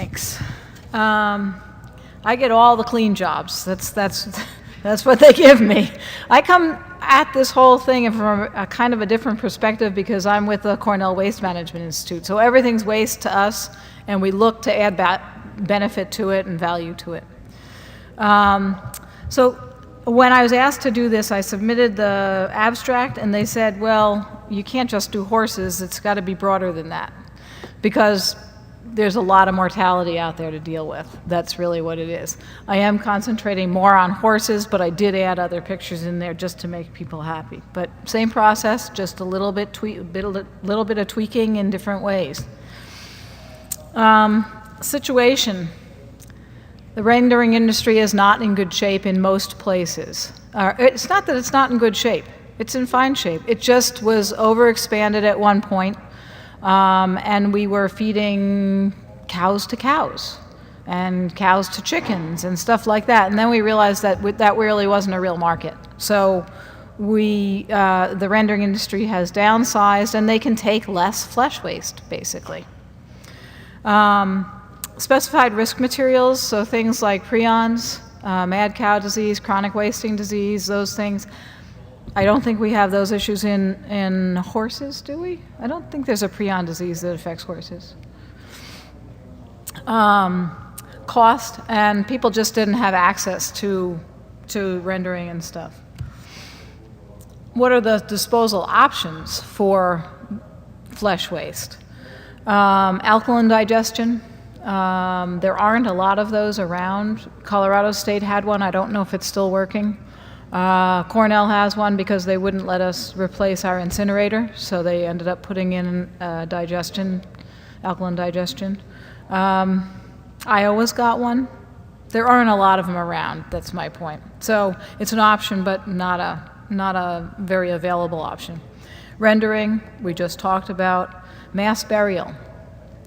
Thanks. I get all the clean jobs. That's what they give me. I come at this whole thing from a kind of a different perspective because I'm with the Cornell Waste Management Institute. So everything's waste to us, and we look to add benefit to it and value to it. So when I was asked to do this, I submitted the abstract, and they said, well, you can't just do horses. It's got to be broader than that, because there's a lot of mortality out there to deal with. That's really what it is. I am concentrating more on horses, but I did add other pictures in there just to make people happy. But same process, just a little bit of tweaking in different ways. Situation. The rendering industry is not in good shape in most places. It's not that it's not in good shape. It's in fine shape. It just was overexpanded at one point. And we were feeding cows to cows and cows to chickens and stuff like that. And then we realized that that really wasn't a real market. So the rendering industry has downsized, and they can take less flesh waste, basically. Specified risk materials, so things like prions, mad cow disease, chronic wasting disease, those things. I don't think we have those issues in horses, do we? I don't think there's a prion disease that affects horses. Cost, and people just didn't have access to rendering and stuff. What are the disposal options for flesh waste? Alkaline digestion. There aren't a lot of those around. Colorado State had one. I don't know if it's still working. Cornell has one because they wouldn't let us replace our incinerator, so they ended up putting in alkaline digestion. Iowa's got one. There aren't a lot of them around, that's my point. So it's an option, but not a very available option. Rendering, we just talked about. Mass burial.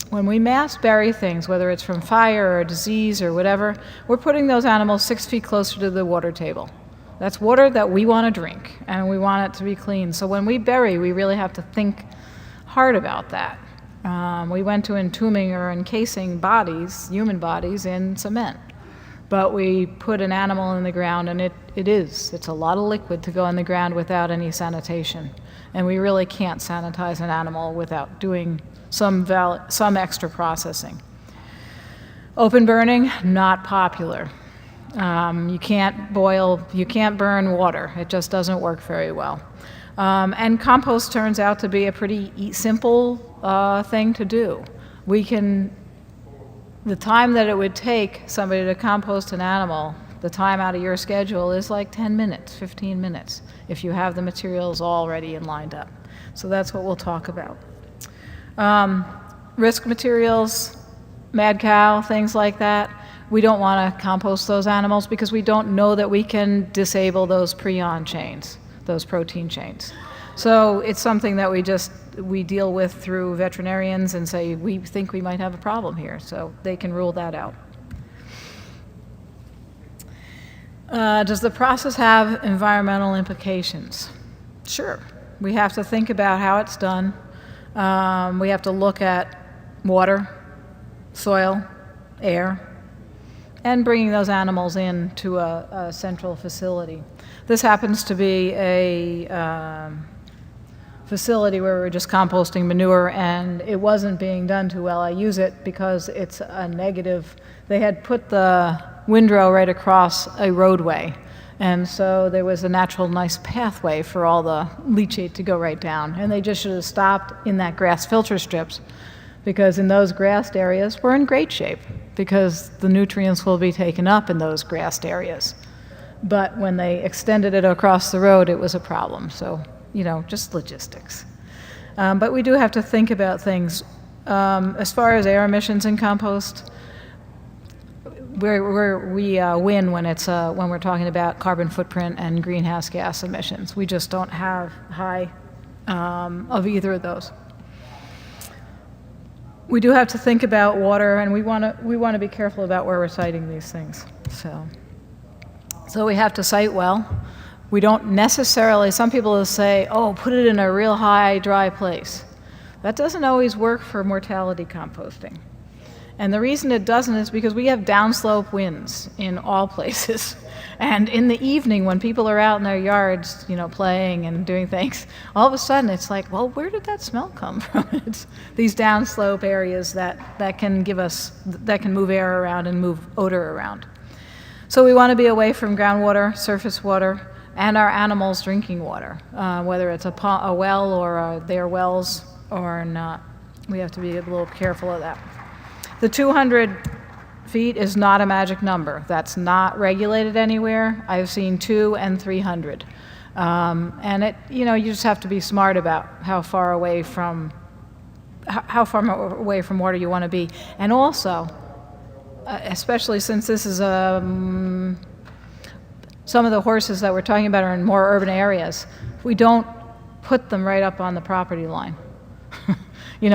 When we mass bury things, whether it's from fire or disease or whatever, we're putting those animals 6 feet closer to the water table. That's water that we want to drink, and we want it to be clean. So when we bury, we really have to think hard about that. We went to entombing or encasing bodies, human bodies, in cement. But we put an animal in the ground, and it's a lot of liquid to go in the ground without any sanitation. And we really can't sanitize an animal without doing some extra processing. Open burning, not popular. You can't burn water. It just doesn't work very well. And compost turns out to be a pretty simple thing to do. The time that it would take somebody to compost an animal, the time out of your schedule is like 10 minutes, 15 minutes, if you have the materials all ready and lined up. So that's what we'll talk about. Risk materials, mad cow, things like that. We don't want to compost those animals because we don't know that we can disable those prion chains, those protein chains. So it's something that we deal with through veterinarians and say, we think we might have a problem here, so they can rule that out. Does the process have environmental implications? Sure. We have to think about how it's done. We have to look at water, soil, air, and bringing those animals into a central facility. This happens to be a facility where we're just composting manure, and it wasn't being done too well. I use it because it's a negative. They had put the windrow right across a roadway, and so there was a natural nice pathway for all the leachate to go right down, and they just should have stopped in that grass filter strips, because in those grassed areas we're in great shape because the nutrients will be taken up in those grassed areas. But when they extended it across the road, it was a problem. So, just logistics. But we do have to think about things. As far as air emissions in compost, we win when we're talking about carbon footprint and greenhouse gas emissions. We just don't have high of either of those. We do have to think about water, and we want to be careful about where we're siting these things. So we have to site well. We don't necessarily. Some people will say, "Oh, put it in a real high, dry place." That doesn't always work for mortality composting. And the reason it doesn't is because we have downslope winds in all places. And in the evening, when people are out in their yards, playing and doing things, all of a sudden it's like, well, where did that smell come from? It's these downslope areas that can move air around and move odor around. So we want to be away from groundwater, surface water, and our animals' drinking water, whether it's a well or their wells or not. We have to be a little careful of that. The 200 feet is not a magic number. That's not regulated anywhere. I've seen 200 and 300. And you just have to be smart about how far away from water you want to be. And also, especially since this is some of the horses that we're talking about are in more urban areas, we don't put them right up on the property line.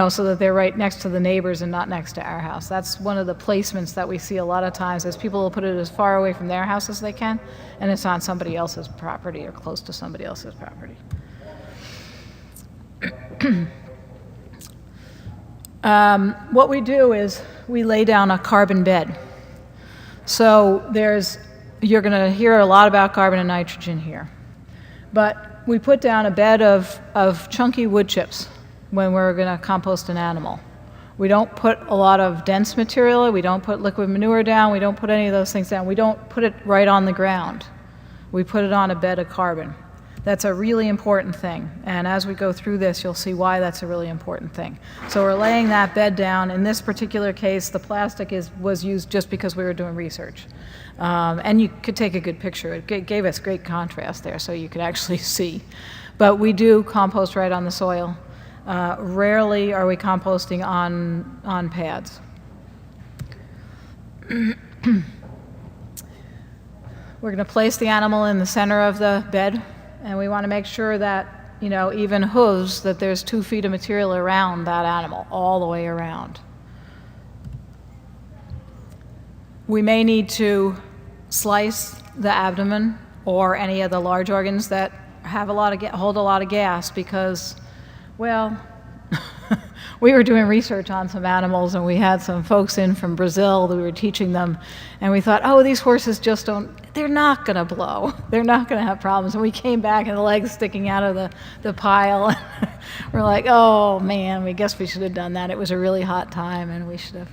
So that they're right next to the neighbors and not next to our house. That's one of the placements that we see a lot of times, is people will put it as far away from their house as they can, and it's on somebody else's property or close to somebody else's property. What we do is we lay down a carbon bed. So you're going to hear a lot about carbon and nitrogen here. But we put down a bed of chunky wood chips when we're going to compost an animal. We don't put a lot of dense material, we don't put liquid manure down, we don't put any of those things down. We don't put it right on the ground. We put it on a bed of carbon. That's a really important thing. And as we go through this, you'll see why that's a really important thing. So we're laying that bed down. In this particular case, the plastic was used just because we were doing research. And you could take a good picture. It gave us great contrast there, so you could actually see. But we do compost right on the soil. Rarely are we composting on pads. We're going to place the animal in the center of the bed, and we want to make sure that, even hooves, that there's 2 feet of material around that animal, all the way around. We may need to slice the abdomen or any of the large organs that hold a lot of gas, because, well, we were doing research on some animals, and we had some folks in from Brazil that we were teaching them, and we thought, oh, these horses they're not going to blow. They're not going to have problems. And we came back, and the legs sticking out of the pile. We're like, oh, man, we guess we should have done that. It was a really hot time, and we should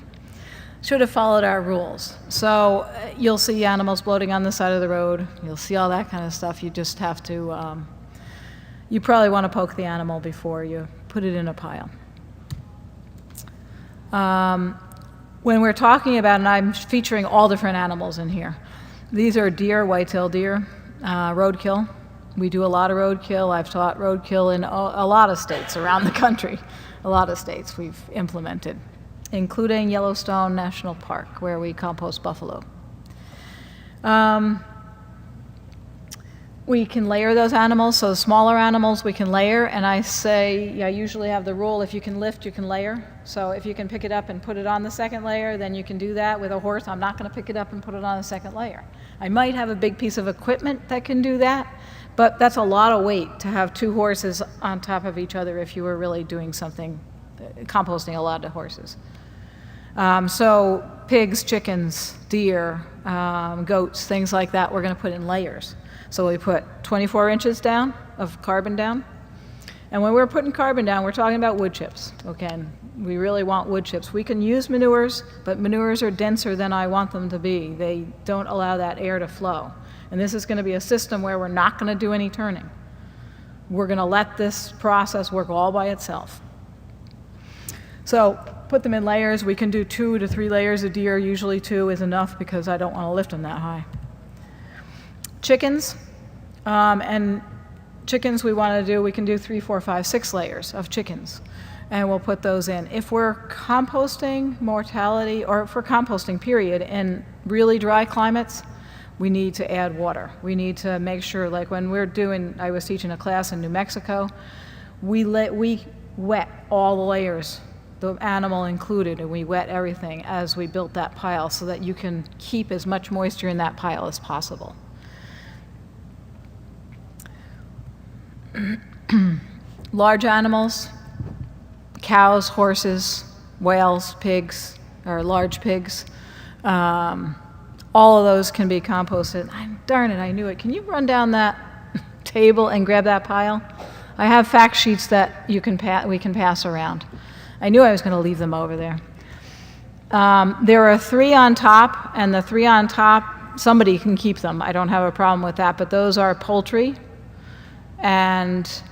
have followed our rules. So you'll see animals bloating on the side of the road. You'll see all that kind of stuff. You just have to, you probably want to poke the animal before you put it in a pile. When we're talking about, and I'm featuring all different animals in here, these are deer, white-tailed deer, roadkill. We do a lot of roadkill. I've taught roadkill in a lot of states around the country. A lot of states we've implemented, including Yellowstone National Park, where we compost buffalo. We can layer those animals, so the smaller animals we can layer, and I usually have the rule, if you can lift, you can layer. So if you can pick it up and put it on the second layer, then you can do that. With a horse, I'm not going to pick it up and put it on the second layer. I might have a big piece of equipment that can do that, but that's a lot of weight to have 2 horses on top of each other if you were really doing something, composting a lot of horses. So pigs, chickens, deer, goats, things like that, we're going to put in layers. So we put 24 inches down of carbon down. And when we're putting carbon down, we're talking about wood chips. Okay, we really want wood chips. We can use manures, but manures are denser than I want them to be. They don't allow that air to flow. And this is going to be a system where we're not going to do any turning. We're going to let this process work all by itself. So put them in layers. We can do 2 to 3 layers of deer. Usually 2 is enough because I don't want to lift them that high. Chickens, and chickens we can do 3, 4, 5, 6 layers of chickens, and we'll put those in. If we're composting mortality, or if we're composting period, in really dry climates, we need to add water. We need to make sure, like when I was teaching a class in New Mexico, we wet all the layers, the animal included, and we wet everything as we built that pile so that you can keep as much moisture in that pile as possible. Large animals, cows, horses, whales, pigs, or large pigs. All of those can be composted. Darn it, I knew it. Can you run down that table and grab that pile? I have fact sheets that we can pass around. I knew I was going to leave them over there. There are 3 on top, and the 3 on top, somebody can keep them. I don't have a problem with that, but those are poultry and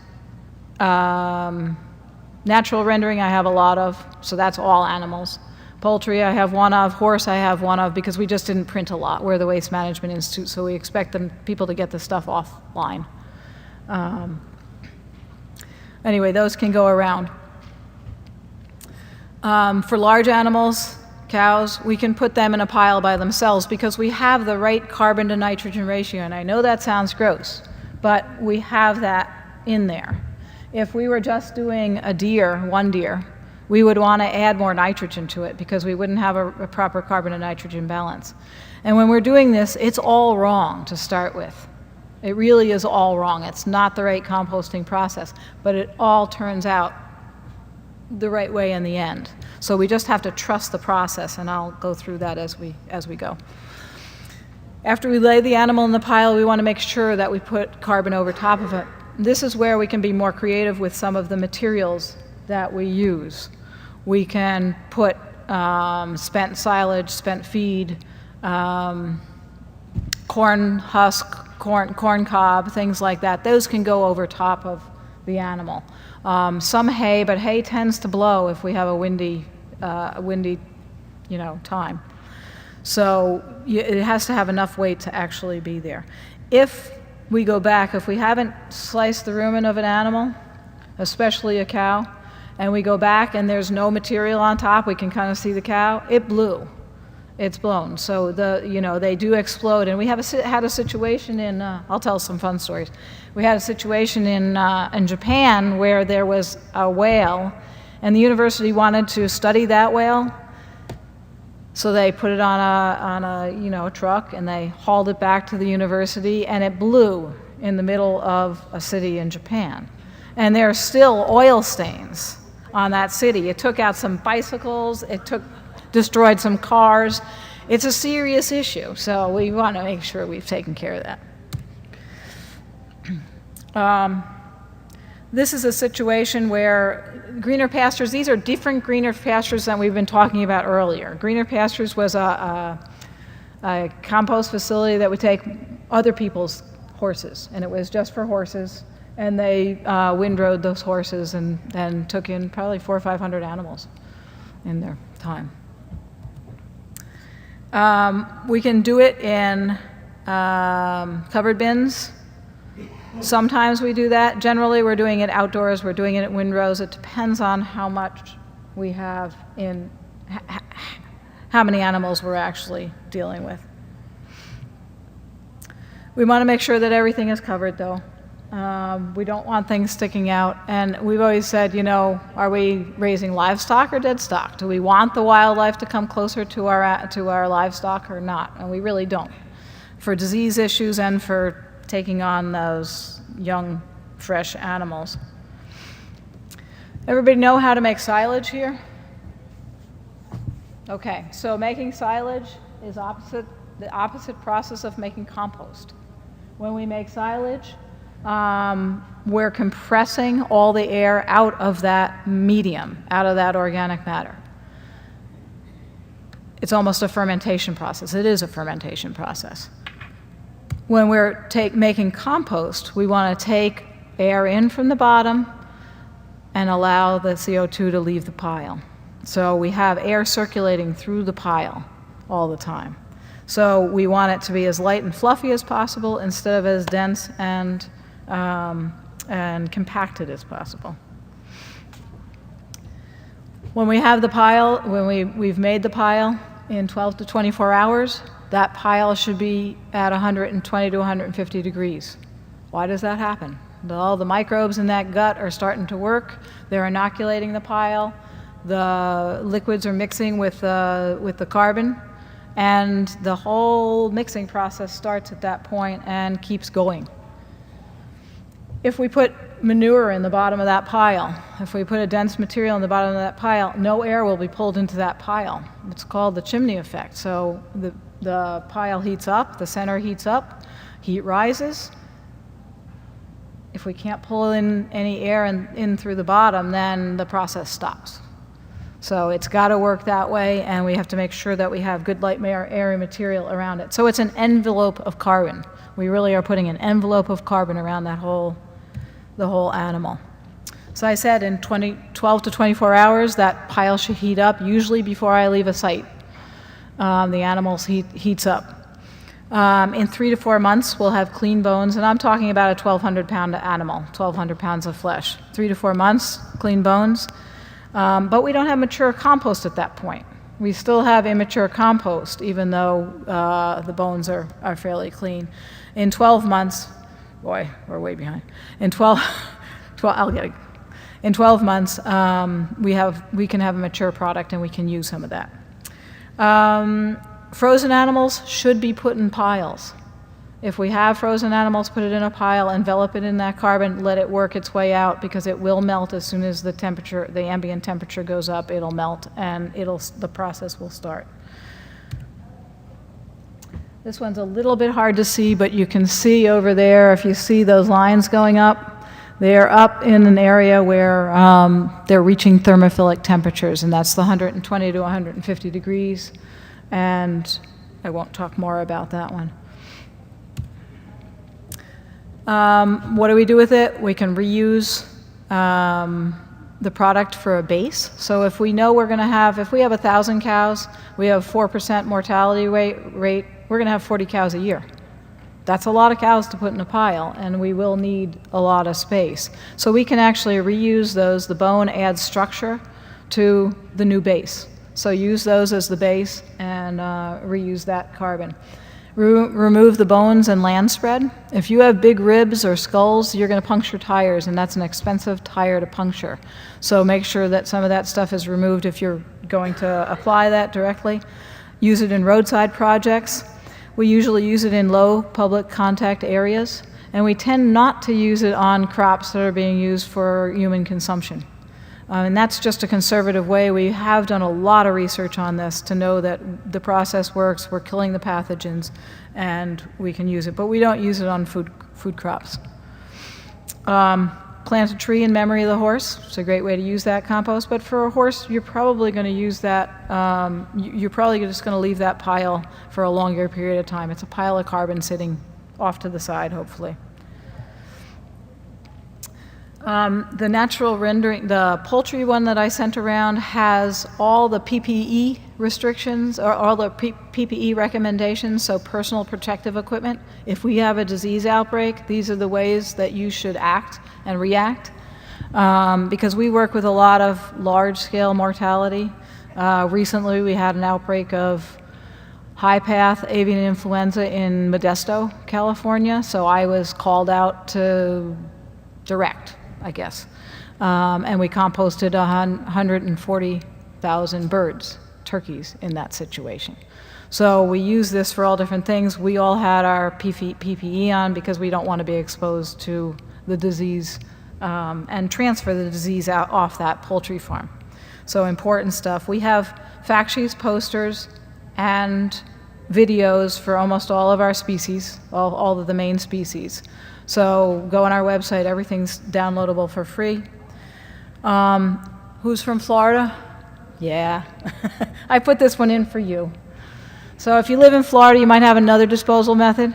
natural rendering I have a lot of, so that's all animals. Poultry I have one of, horse I have one of, because we just didn't print a lot. We're the Waste Management Institute, so we expect people to get the stuff offline. Anyway, those can go around. For large animals, cows, we can put them in a pile by themselves because we have the right carbon to nitrogen ratio, and I know that sounds gross, but we have that in there. If we were just doing one deer, we would want to add more nitrogen to it because we wouldn't have a proper carbon to nitrogen balance. And when we're doing this, it's all wrong to start with. It really is all wrong. It's not the right composting process, but it all turns out the right way in the end. So we just have to trust the process, and I'll go through that as we go. After we lay the animal in the pile, we want to make sure that we put carbon over top of it. This is where we can be more creative with some of the materials that we use. We can put spent silage, spent feed, corn husk, corn cob, things like that. Those can go over top of the animal. Some hay, but hay tends to blow if we have a windy time. So it has to have enough weight to actually be there. If we go back, if we haven't sliced the rumen of an animal, especially a cow, and we go back and there's no material on top, we can kind of see the cow, it blew. It's blown. So they do explode. And we had a situation in, I'll tell some fun stories. We had a situation in Japan where there was a whale, and the university wanted to study that whale. So they put it on a truck, and they hauled it back to the university, and it blew in the middle of a city in Japan. And there are still oil stains on that city. It took out some bicycles, destroyed some cars. It's a serious issue, so we want to make sure we've taken care of that. This is a situation where greener pastures, these are different greener pastures than we've been talking about earlier. Greener pastures was a compost facility that would take other people's horses, and it was just for horses. And they windrowed those horses and then took in probably 400 or 500 animals in their time. We can do it in covered bins. Sometimes we do that. Generally, we're doing it outdoors. We're doing it at windrows. It depends on how much we have in, how many animals we're actually dealing with. We want to make sure that everything is covered, though. We don't want things sticking out. And we've always said, are we raising livestock or dead stock? Do we want the wildlife to come closer to our livestock or not? And we really don't. For disease issues and for taking on those young, fresh animals. Everybody know how to make silage here? Okay, so making silage is the opposite process of making compost. When we make silage, we're compressing all the air out of that medium, out of that organic matter. It's almost a fermentation process. It is a fermentation process. When we're making compost, we want to take air in from the bottom and allow the CO2 to leave the pile. So we have air circulating through the pile all the time. So we want it to be as light and fluffy as possible instead of as dense and compacted as possible. When we have the pile, we've made the pile in 12 to 24 hours, that pile should be at 120 to 150 degrees. Why does that happen? All the microbes in that gut are starting to work. They're inoculating the pile. The liquids are mixing with the carbon, and the whole mixing process starts at that point and keeps going. If we put manure in the bottom of that pile, if we put a dense material in the bottom of that pile, no air will be pulled into that pile. It's called the chimney effect. So the pile heats up, the center heats up, heat rises. If we can't pull in any air in through the bottom, then the process stops. So it's got to work that way, and we have to make sure that we have good light airy material around it. So it's an envelope of carbon. We really are putting an envelope of carbon around the whole animal. So I said in 12 to 24 hours, that pile should heat up, usually before I leave a site. The animal heats up. In 3 to 4 months, we'll have clean bones, and I'm talking about a 1,200-pound animal, 1,200 pounds of flesh. 3 to 4 months, clean bones. But we don't have mature compost at that point. We still have immature compost, even though the bones are fairly clean. In 12 months, boy, we're way behind. In 12 months, we can have a mature product, and we can use some of that. Frozen animals should be put in piles. If we have frozen animals, put it in a pile, envelop it in that carbon, let it work its way out, because it will melt as soon as the ambient temperature goes up. It'll melt, and the process will start. This one's a little bit hard to see, but you can see over there, if you see those lines going up, they're up in an area where they're reaching thermophilic temperatures, and that's the 120 to 150 degrees. And I won't talk more about that one. What do we do with it? We can reuse the product for a base. So if we know if we have 1,000 cows, we have 4% mortality rate, we're going to have 40 cows a year. That's a lot of cows to put in a pile, and we will need a lot of space. So we can actually reuse those. The bone adds structure to the new base. So use those as the base and reuse that carbon. Remove the bones and land spread. If you have big ribs or skulls, you're going to puncture tires, and that's an expensive tire to puncture. So make sure that some of that stuff is removed if you're going to apply that directly. Use it in roadside projects. We usually use it in low public contact areas, and we tend not to use it on crops that are being used for human consumption. And that's just a conservative way. We have done a lot of research on this to know that the process works, we're killing the pathogens, and we can use it. But we don't use it on food crops. Plant a tree in memory of the horse. It's a great way to use that compost. But for a horse, you're probably going to use that, you're probably just going to leave that pile for a longer period of time. It's a pile of carbon sitting off to the side, hopefully. The natural rendering, the poultry one that I sent around has all the PPE restrictions, or all the PPE recommendations, so personal protective equipment. If we have a disease outbreak, these are the ways that you should act and react, because we work with a lot of large-scale mortality. Recently, we had an outbreak of high-path avian influenza in Modesto, California, so I was called out to direct, I guess. And we composted 140,000 birds, turkeys, in that situation. So we use this for all different things. We all had our PPE on because we don't want to be exposed to the disease and transfer the disease out off that poultry farm. So important stuff. We have fact sheets, posters, and videos for almost all of our species, all of the main species. So go on our website, everything's downloadable for free. Who's from Florida? Yeah, I put this one in for you. So if you live in Florida, you might have another disposal method.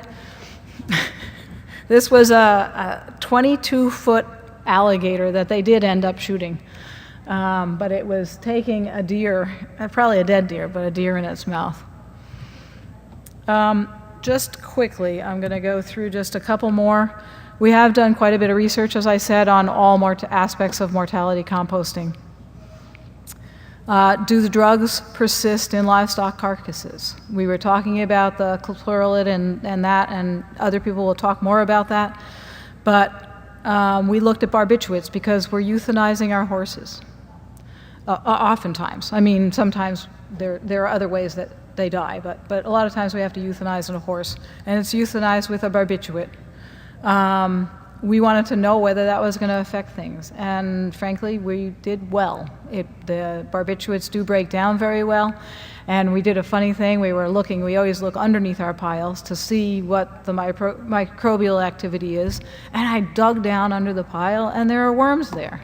This was a 22-foot alligator that they did end up shooting. But it was taking a deer, probably a dead deer, but a deer in its mouth. Just quickly, I'm going to go through just a couple more. We have done quite a bit of research, as I said, on all aspects of mortality composting. Do the drugs persist in livestock carcasses? We were talking about the chlorelid and that, and other people will talk more about that. But we looked at barbiturates because we're euthanizing our horses. Oftentimes. I mean, sometimes there are other ways that they die, but a lot of times we have to euthanize a horse, and it's euthanized with a barbiturate. we wanted to know whether that was going to affect things. And frankly, we did well. The barbiturates do break down very well. And we did a funny thing. We always look underneath our piles to see what the microbial activity is. And I dug down under the pile, and there are worms there.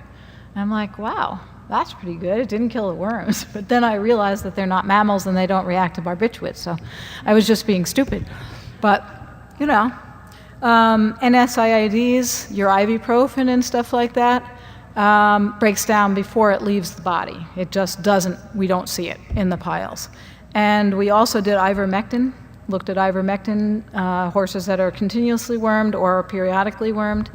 And I'm like, wow, that's pretty good. It didn't kill the worms. But then I realized that they're not mammals and they don't react to barbiturates. So I was just being stupid. But, you know, NSAIDs, your ibuprofen and stuff like that, breaks down before it leaves the body. It just doesn't, we don't see it in the piles. And we also did ivermectin, looked at ivermectin, horses that are continuously wormed or periodically wormed,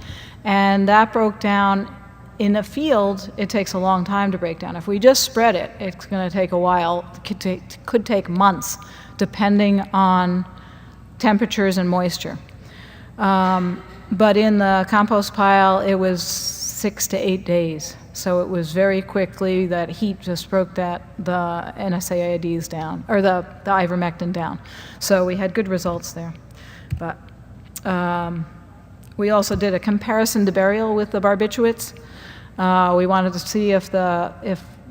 and that broke down. In a field, it takes a long time to break down. If we just spread it, it's going to take a while. It could take months, depending on temperatures and moisture. But in the compost pile, it was 6 to 8 days. So it was very quickly, that heat just broke the NSAIDs down, or the ivermectin down. So we had good results there. But we also did a comparison to burial with the barbiturates. We wanted to see if the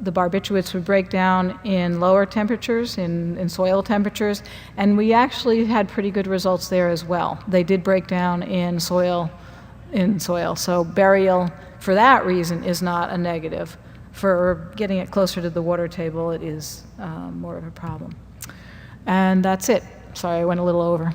barbiturates would break down in lower temperatures, in soil temperatures, and we actually had pretty good results there as well. They did break down in soil. So burial, for that reason, is not a negative. For getting it closer to the water table, it is more of a problem. And that's it. Sorry, I went a little over.